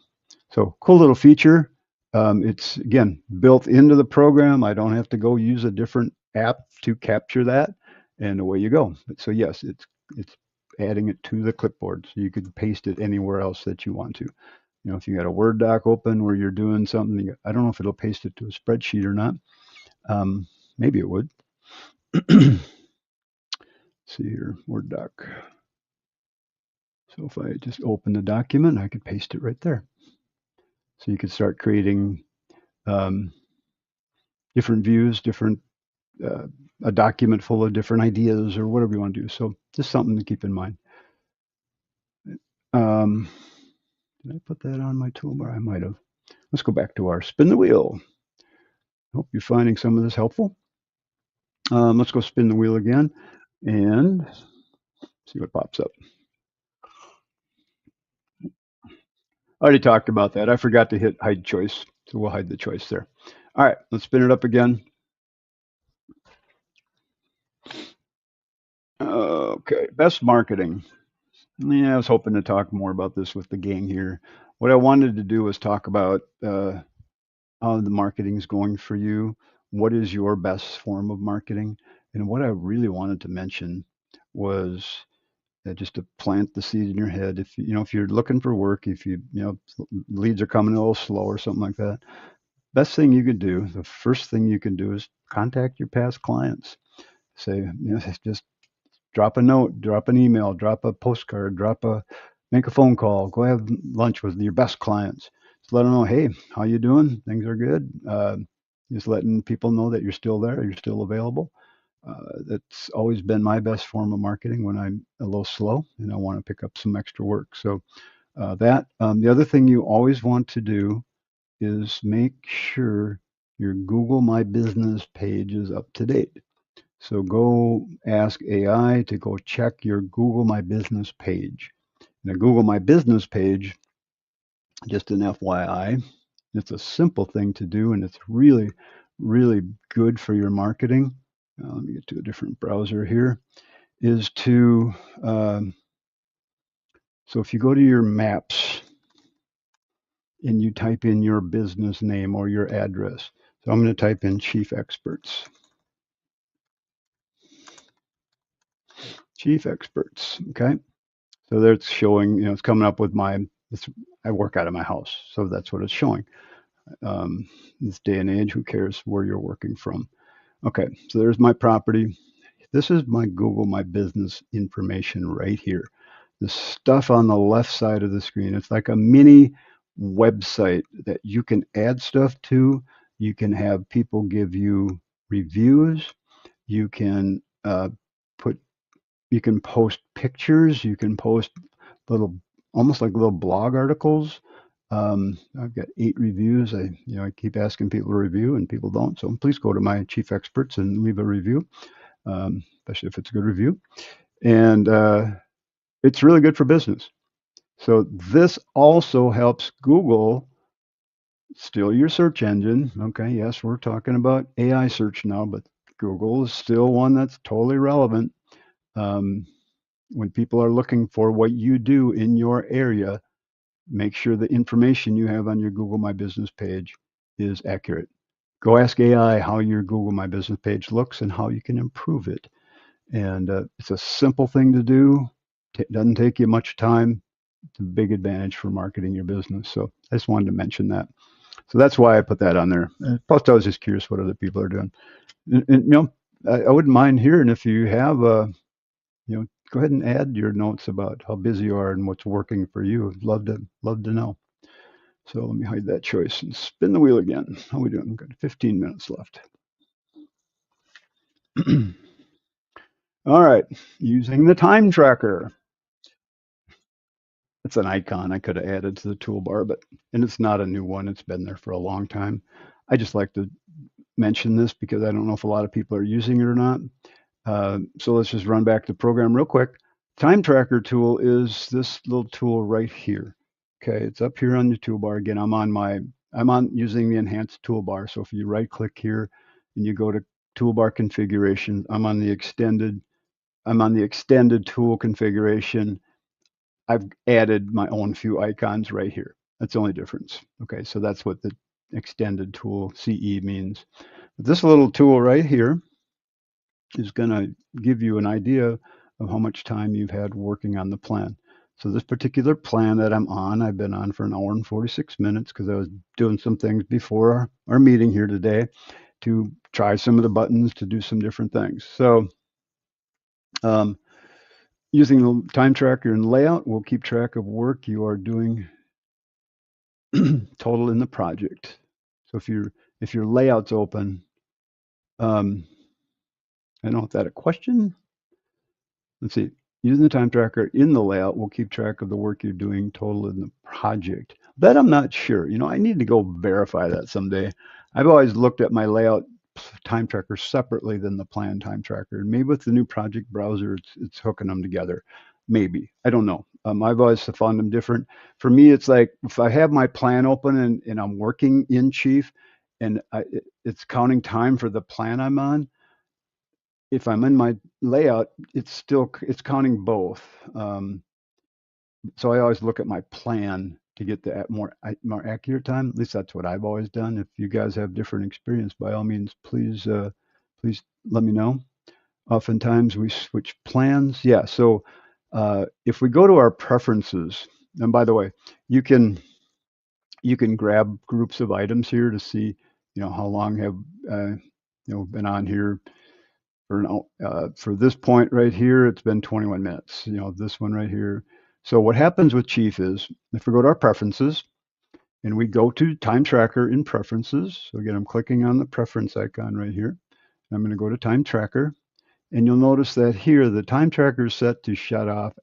S1: So cool little feature. It's again built into the program. I don't have to go use a different app to capture that, and away you go. So yes, it's adding it to the clipboard, so you could paste it anywhere else that you want to. If you got a Word doc open where you're doing something, I don't know if it'll paste it to a spreadsheet or not. Maybe it would. See here, Word doc. So if I just open the document, I could paste it right there. So you could start creating different views, a document full of different ideas or whatever you want to do. So just something to keep in mind. Did I put that on my toolbar? I might have. Let's go back to our spin the wheel. Hope you're finding some of this helpful. Let's go spin the wheel again and see what pops up. I already talked about that. I forgot to hit hide choice, so we'll hide the choice there. All right, let's spin it up again. Okay, best marketing. Yeah, I was hoping to talk more about this with the gang here. What I wanted to do was talk about how the marketing is going for you. What is your best form of marketing? And what I really wanted to mention was just to plant the seed in your head. If you're looking for work, if leads are coming a little slow or something like that, best thing you could do, the first thing you can do is contact your past clients. Say, just drop a note, drop an email, drop a postcard, make a phone call, go have lunch with your best clients. Just let them know, hey, how you doing? Things are good. Just letting people know that you're still there, you're still available. That's always been my best form of marketing when I'm a little slow and I want to pick up some extra work. So the other thing you always want to do is make sure your Google My Business page is up to date. So go ask AI to go check your Google My Business page. Now, Google My Business page, just an FYI, it's a simple thing to do, and it's really, really good for your marketing. Let me get to a different browser here. So if you go to your maps and you type in your business name or your address, so I'm going to type in Chief Experts. Chief experts. Okay. So there it's showing, it's coming up with I work out of my house. So that's what it's showing. This day and age, who cares where you're working from? Okay. So there's my property. This is my Google My Business information right here. The stuff on the left side of the screen, it's like a mini website that you can add stuff to. You can have people give you reviews. You can put, you can post pictures. You can post little, almost like little blog articles. I've got 8 reviews. I keep asking people to review, and people don't. So please go to my chief experts and leave a review, especially if it's a good review. And it's really good for business. So this also helps Google, still your search engine. Okay, yes, we're talking about AI search now, but Google is still one that's totally relevant. Um, when people are looking for what you do in your area, make sure the information you have on your Google My Business page is accurate. Go ask AI how your Google My Business page looks and how you can improve it. And it's a simple thing to do. It doesn't take you much time. It's a big advantage for marketing your business. So I just wanted to mention that. So that's why I put that on there. Plus, I was just curious what other people are doing. I wouldn't mind hearing if you have go ahead and add your notes about how busy you are and what's working for you. I'd love to know. So let me hide that choice and spin the wheel again. How are we doing? We've got 15 minutes left. All right, using the time tracker. It's an icon I could have added to the toolbar, and it's not a new one. It's been there for a long time. I just like to mention this because I don't know if a lot of people are using it or not. So let's just run back the program real quick. Time tracker tool is this little tool right here. Okay, it's up here on the toolbar. Again, I'm on using the enhanced toolbar. So if you right click here and you go to toolbar configuration, I'm on the extended tool configuration. I've added my own few icons right here. That's the only difference. Okay, so that's what the extended tool CE means. This little tool right here is going to give you an idea of how much time you've had working on the plan. So this particular plan that I'm on, I've been on for an hour and 46 minutes because I was doing some things before our meeting here today to try some of the buttons to do some different things. So using the time tracker and layout, we'll keep track of work you are doing total in the project. So if your layout's open, I don't know if that's a question. Let's see. Using the time tracker in the layout will keep track of the work you're doing total in the project. That I'm not sure. I need to go verify that someday. I've always looked at my layout time tracker separately than the plan time tracker. And maybe with the new project browser, it's hooking them together. Maybe. I don't know. I've always found them different. For me, it's like if I have my plan open and I'm working in Chief and it's counting time for the plan I'm on, if I'm in my layout, it's counting both. So I always look at my plan to get the more accurate time. At least that's what I've always done. If you guys have different experience, by all means, please let me know. Oftentimes we switch plans. Yeah. So if we go to our preferences, and by the way, you can grab groups of items here to see how long have been on here. For this point right here, it's been 21 minutes. This one right here. So what happens with Chief is if we go to our preferences and we go to time tracker in preferences. So again, I'm clicking on the preference icon right here. I'm going to go to time tracker, and you'll notice that here the time tracker is set to shut off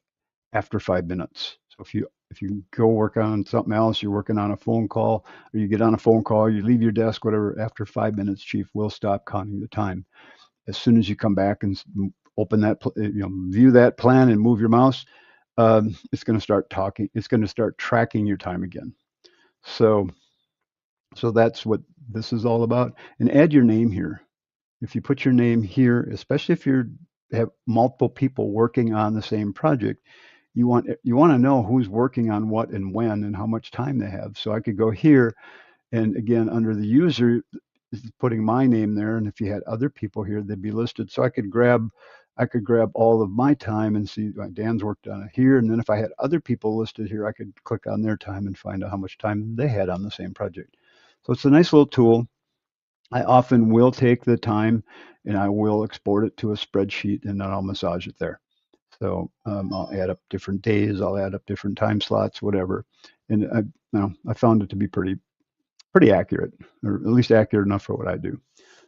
S1: after 5 minutes. So if you go work on something else, you're working on a phone call, or you get on a phone call, you leave your desk, whatever, after 5 minutes, Chief will stop counting the time. As soon as you come back and open that, view that plan and move your mouse, it's going to start talking. It's going to start tracking your time again. So that's what this is all about. And add your name here. If you put your name here, especially if you have multiple people working on the same project, you want to know who's working on what and when and how much time they have. So I could go here, and again, under the user, putting my name there, and if you had other people here, they'd be listed. So I could grab I could grab all of my time and see Dan's worked on it here. And then if I had other people listed here, I could click on their time and find out how much time they had on the same project. So it's a nice little tool. I often will take the time and I will export it to a spreadsheet and then I'll massage it there. So I'll add up different days, I'll add up different time slots, whatever. And I found it to be pretty accurate, or at least accurate enough for what I do.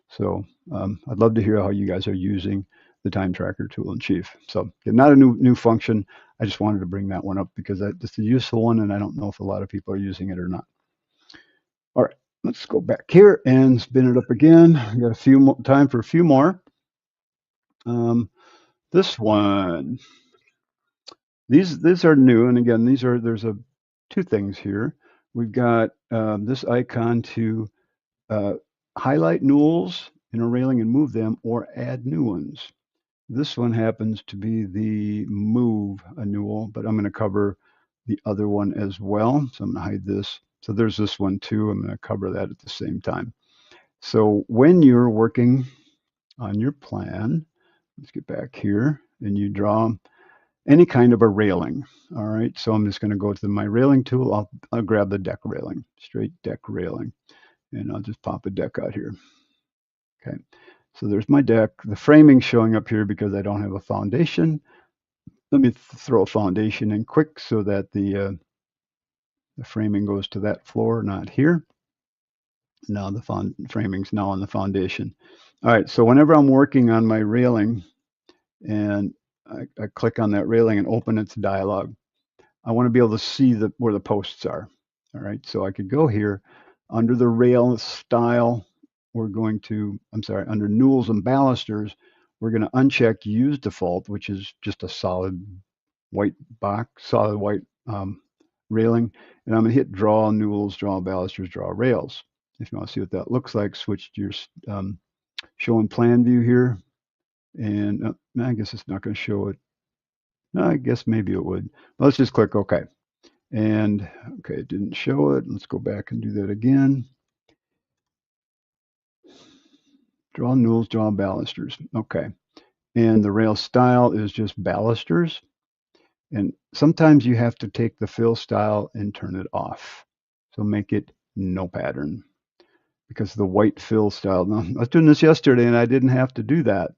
S1: So I'd love to hear how you guys are using the time tracker tool in Chief. So not a new function. I just wanted to bring that one up because it's a useful one, and I don't know if a lot of people are using it or not. All right, let's go back here and spin it up again. We got a few more, time for a few more. This one, these are new, and again, there's two things here. We've got this icon to highlight newels in a railing and move them, or add new ones. This one happens to be the move a newel, but I'm going to cover the other one as well. So I'm going to hide this. So there's this one too. I'm going to cover that at the same time. So when you're working on your plan, let's get back here, and you draw any kind of a railing. All right, so I'm just going to go to my railing tool. I'll grab the deck railing, straight deck railing, and I'll just pop a deck out here. Okay, so there's my deck. The framing's showing up here because I don't have a foundation. Let me throw a foundation in quick so that the framing goes to that floor, not here. Now the framing's now on the foundation. All right, so whenever I'm working on my railing and I click on that railing and open its dialog, I want to be able to see where the posts are. All right, so I could go here under the rail style. We're going to, under newels and balusters, we're going to uncheck use default, which is just a solid white box, solid white railing. And I'm going to hit draw newels, draw balusters, draw rails. If you want to see what that looks like, switch to your show in plan view here. And I guess it's not going to show it. No, I guess maybe it would. Let's just click OK. And okay, it didn't show it. Let's go back and do that again. Draw newels, draw balusters. Okay. And the rail style is just balusters. And sometimes you have to take the fill style and turn it off. So make it no pattern, because the white fill style. Now, I was doing this yesterday and I didn't have to do that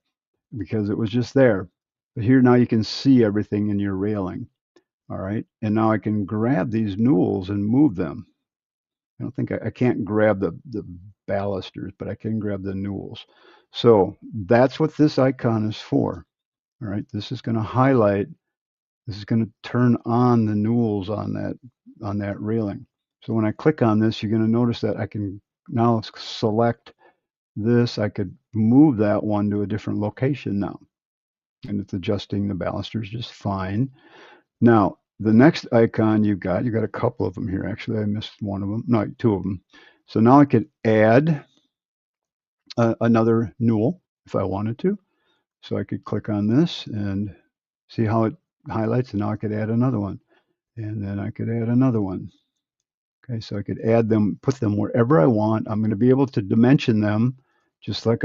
S1: because it was just there. But here now you can see everything in your railing. All right. And now I can grab these newels and move them. I don't think I can't grab the balusters, but I can grab the newels. So that's what this icon is for. All right. This is going to highlight. This is going to turn on the newels on that railing. So when I click on this, you're going to notice that I can now select this. I could move that one to a different location now. And it's adjusting the balusters just fine. Now, the next icon you got a couple of them here. Actually, I missed one of them. No, two of them. So now I could add another newel if I wanted to. So I could click on this and see how it highlights, and now I could add another one. And then I could add another one. Okay, so I could add them, put them wherever I want. I'm going to be able to dimension them just like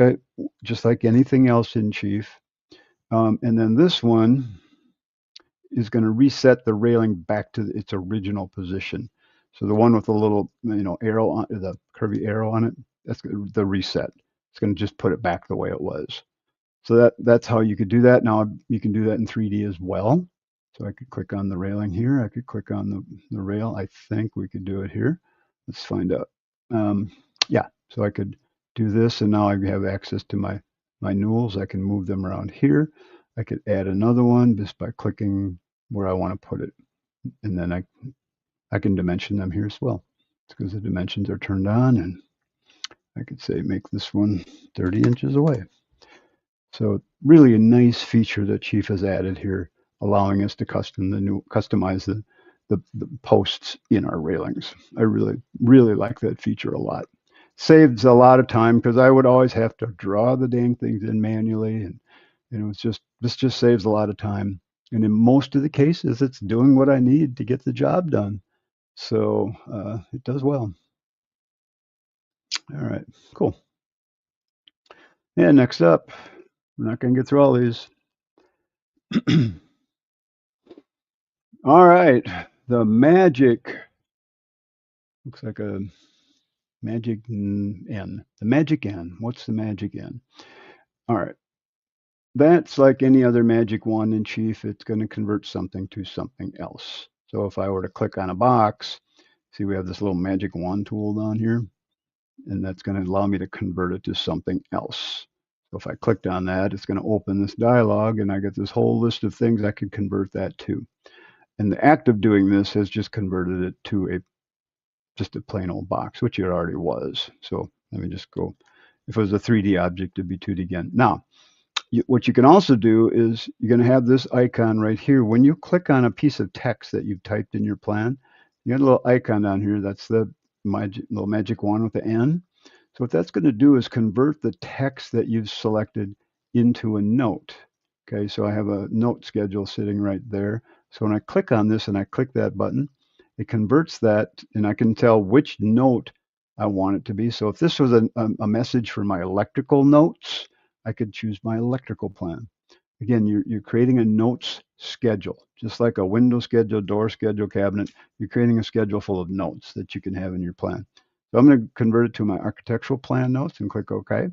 S1: anything else in Chief. And then this one is going to reset the railing back to its original position. So the one with the little arrow on the curvy arrow on it, that's the reset. It's going to just put it back the way it was. So that's how you could do that. Now you can do that in 3D as well. So I could click on the railing here. I could click on the rail. I think we could do it here. Let's find out. Yeah, so I could do this, and now I have access to my newels. I can move them around here. I could add another one just by clicking where I want to put it. And then I can dimension them here as well. It's because the dimensions are turned on, and I could say make this one 30 inches away. So really a nice feature that Chief has added here, allowing us to customize the posts in our railings. I really like that feature a lot. Saves a lot of time because I would always have to draw the dang things in manually, and this just saves a lot of time. And in most of the cases, it's doing what I need to get the job done. So it does well. All right, cool. And next up, we're not going to get through all these. All right, the magic looks like a magic N. The magic N. What's the magic N? All right, that's like any other magic wand in Chief. It's going to convert something to something else. So if I were to click on a box, see we have this little magic wand tool down here, and that's going to allow me to convert it to something else. So if I clicked on that, it's going to open this dialog, and I get this whole list of things I could convert that to. And the act of doing this has just converted it to just a plain old box, which it already was. So let me just go. If it was a 3D object, it'd be 2D again. Now, what you can also do is you're going to have this icon right here. When you click on a piece of text that you've typed in your plan, you got a little icon down here. That's the little magic wand with the N. So what that's going to do is convert the text that you've selected into a note. Okay, so I have a note schedule sitting right there. So when I click on this and I click that button, it converts that, and I can tell which note I want it to be. So if this was a message for my electrical notes, I could choose my electrical plan. Again, you're creating a notes schedule, just like a window schedule, door schedule, cabinet. You're creating a schedule full of notes that you can have in your plan. So I'm going to convert it to my architectural plan notes and click OK. And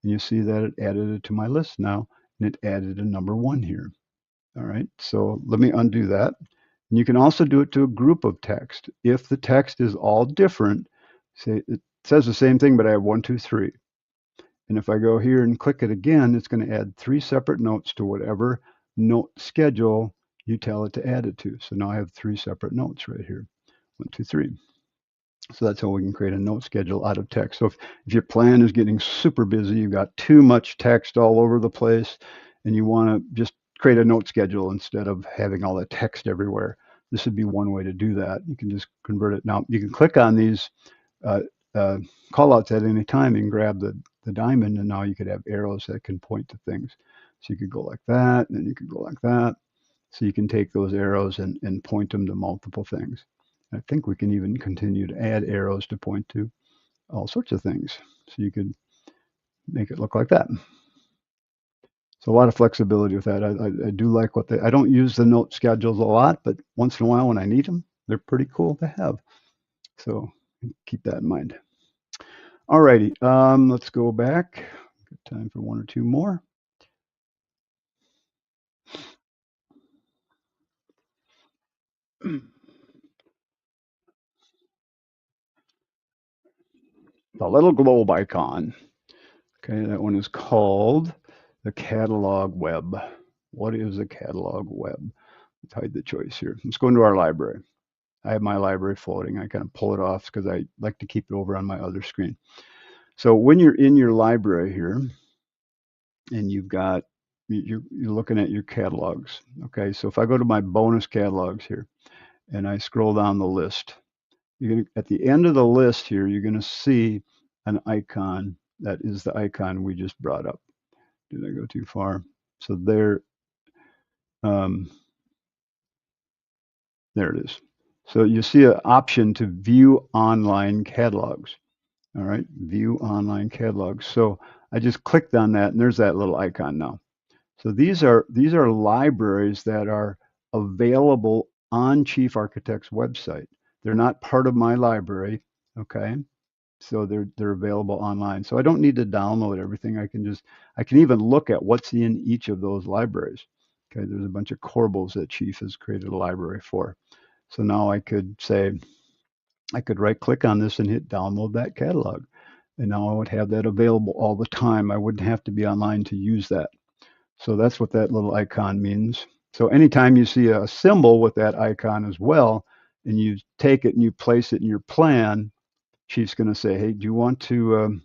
S1: you see that it added it to my list now, and it added a number 1 here. All right, so let me undo that. And you can also do it to a group of text. If the text is all different, say it says the same thing, but I have 1, 2, 3. And if I go here and click it again, it's going to add 3 separate notes to whatever note schedule you tell it to add it to. So now I have 3 separate notes right here. 1, 2, 3. So that's how we can create a note schedule out of text. So if your plan is getting super busy, you've got too much text all over the place, and you want to just create a note schedule instead of having all that text everywhere, this would be one way to do that. You can just convert it. Now, you can click on these call outs at any time and grab the diamond, and now you could have arrows that can point to things. So you could go like that, and then you could go like that. So you can take those arrows and point them to multiple things. I think we can even continue to add arrows to point to all sorts of things. So you could make it look like that. So a lot of flexibility with that. I do like what I don't use the note schedules a lot, but once in a while when I need them, they're pretty cool to have. So keep that in mind. Alrighty, let's go back. Good time for 1 or 2 more. The little globe icon. Okay, that one is called the catalog web. What is a catalog web? Let's hide the choice here. Let's go into our library. I have my library floating. I kind of pull it off because I like to keep it over on my other screen. So when you're in your library here, and you're looking at your catalogs. Okay, so if I go to my bonus catalogs here, and I scroll down the list, at the end of the list here, you're going to see an icon that is the icon we just brought up. Did I go too far? So there it is. So you see an option to view online catalogs. All right, view online catalogs. So I just clicked on that, and there's that little icon now. So these are libraries that are available on Chief Architect's website. They're not part of my library, okay? So they're available online. So I don't need to download everything. I can even look at what's in each of those libraries. Okay, there's a bunch of corbels that Chief has created a library for. So now I could right click on this and hit download that catalog. And now I would have that available all the time. I wouldn't have to be online to use that. So that's what that little icon means. So anytime you see a symbol with that icon as well, and you take it and you place it in your plan, Chief's going to say, hey, do you want to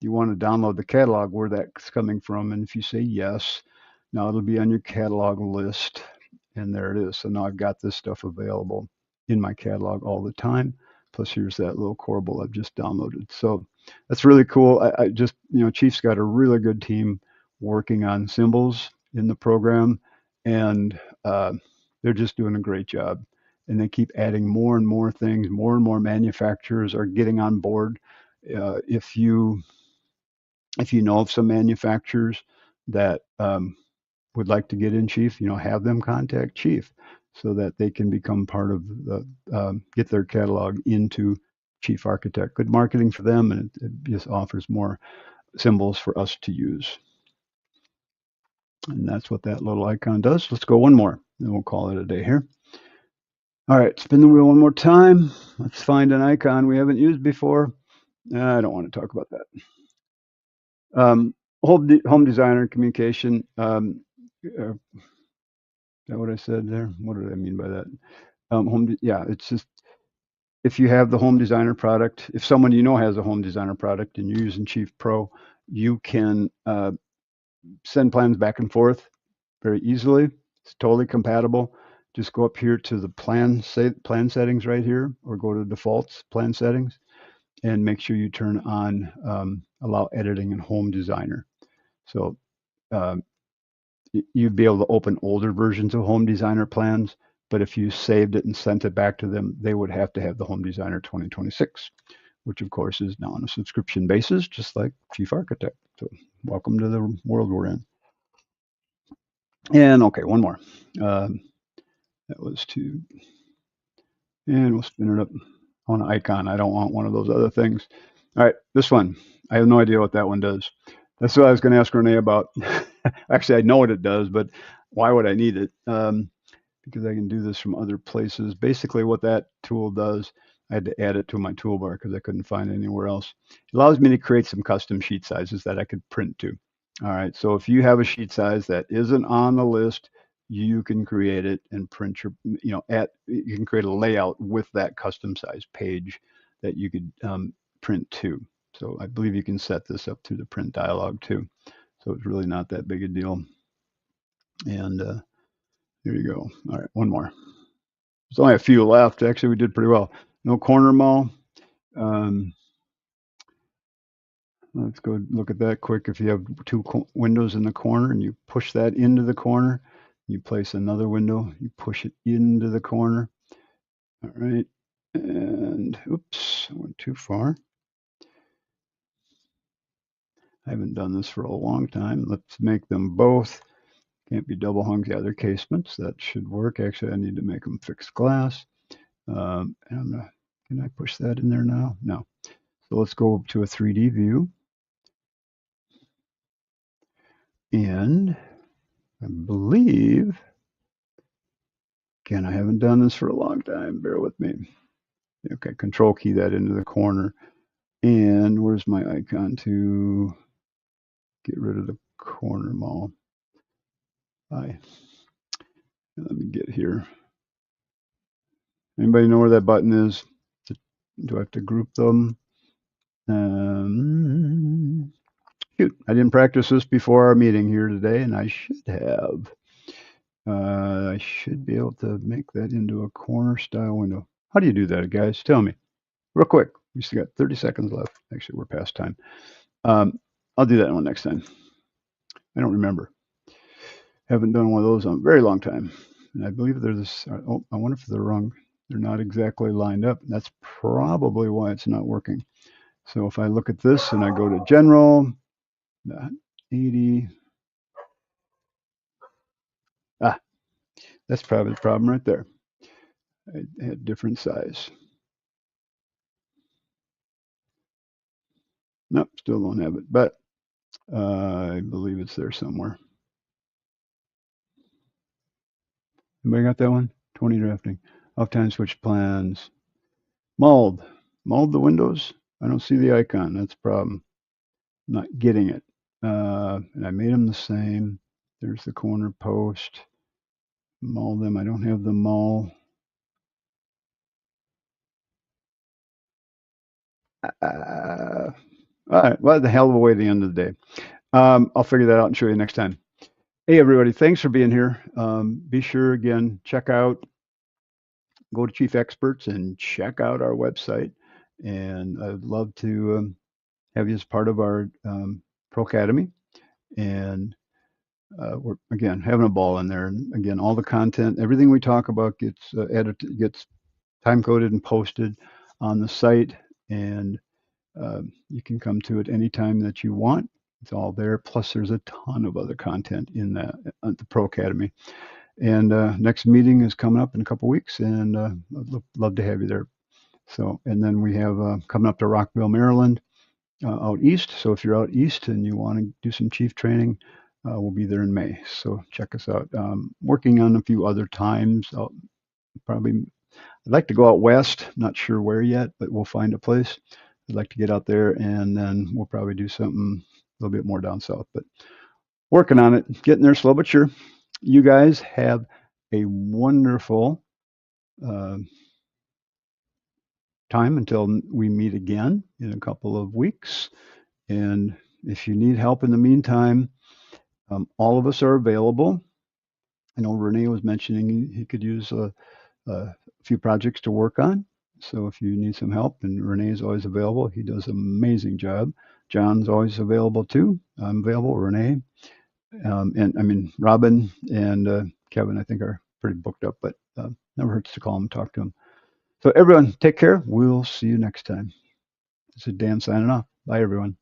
S1: download the catalog where that's coming from? And if you say yes, now it'll be on your catalog list, and there it is. So now I've got this stuff available in my catalog all the time. Plus here's that little corbel I've just downloaded. So that's really cool. I just, Chief's got a really good team working on symbols in the program, and they're just doing a great job. And they keep adding more and more things. More and more manufacturers are getting on board. If you know of some manufacturers that would like to get in Chief, have them contact Chief so that they can become part of get their catalog into Chief Architect. Good marketing for them, and it just offers more symbols for us to use. And that's what that little icon does. Let's go one more, and we'll call it a day here. All right, spin the wheel one more time. Let's find an icon we haven't used before. I don't want to talk about that. Home designer communication. Is that what I said there? What did I mean by that? It's just if you have the home designer product, if someone has a home designer product and you're using Chief Pro, you can send plans back and forth very easily. It's totally compatible. Just go up here to the plan settings right here, or go to defaults plan settings, and make sure you turn on allow editing in home designer. So you'd be able to open older versions of home designer plans, but if you saved it and sent it back to them, they would have to have the home designer 2026, which of course is now on a subscription basis, just like Chief Architect. So welcome to the world we're in. And okay, one more. That was two. And we'll spin it up on an icon. I don't want one of those other things. All right, this one. I have no idea what that one does. That's what I was going to ask Renee about. Actually, I know what it does, but why would I need it? Because I can do this from other places. Basically, what that tool does, I had to add it to my toolbar because I couldn't find it anywhere else. It allows me to create some custom sheet sizes that I could print to. All right, so if you have a sheet size that isn't on the list, you can create it and print your, you can create a layout with that custom size page that you could print to. So I believe you can set this up through the print dialog too. So it's really not that big a deal. And there you go. All right, one more. There's only a few left. Actually, we did pretty well. No corner mall. Let's go look at that quick. If you have two windows in the corner and you push that into the corner, you place another window, you push it into the corner. All right. And oops, I went too far. I haven't done this for a long time. Let's make them both. Can't be double hung. Yeah, they're casements. That should work. Actually, I need to make them fixed glass. And can I push that in there now? No. So let's go to a 3D view. And I believe, again, I haven't done this for a long time. Bear with me. Okay, control key that into the corner. And where's my icon to get rid of the corner mall? Let me get here. Anybody know where that button is? Do I have to group them? Shoot, I didn't practice this before our meeting here today, and I should have. I should be able to make that into a corner style window. How do you do that, guys? Tell me. Real quick. We still got 30 seconds left. Actually, we're past time. I'll do that one next time. I don't remember. Haven't done one of those in a very long time. And I believe they're this. Oh, I wonder if they're wrong. They're not exactly lined up. That's probably why it's not working. So if I look at this and I go to general, 80. That's probably the problem right there. I had different size. Nope, still don't have it, but I believe it's there somewhere. Anybody got that one? 20 drafting. Off-time switch plans. Mold the windows. I don't see the icon. That's a problem. I'm not getting it. And I made them the same. There's the corner post. Mold them. I don't have the mold. All right. Well, the hell of a way to the end of the day. I'll figure that out and show you next time. Hey, everybody. Thanks for being here. Be sure, again, go to Chief Experts and check out our website. And I'd love to have you as part of our Pro Academy. And we're, again, having a ball in there. And again, all the content, everything we talk about gets edited, gets time-coded and posted on the site. And you can come to it anytime that you want. It's all there. Plus, there's a ton of other content in the Pro Academy. And next meeting is coming up in a couple weeks, and I'd love to have you there. So, and then we have coming up to Rockville, Maryland, out east. So if you're out east and you want to do some chief training, we'll be there in May. So check us out. Working on a few other times. I'd like to go out west. Not sure where yet, but we'll find a place. I'd like to get out there, and then we'll probably do something a little bit more down south. But working on it, getting there slow but sure. You guys have a wonderful time until we meet again in a couple of weeks. And if you need help in the meantime, all of us are available. I know Renee was mentioning he could use a few projects to work on. So if you need some help, and Renee is always available, he does an amazing job. John's always available too. I'm available. Renee, and I mean Robin and Kevin, I think are pretty booked up, but never hurts to call him and talk to him. So everyone, take care. We'll see you next time. This is Dan signing off. Bye, everyone.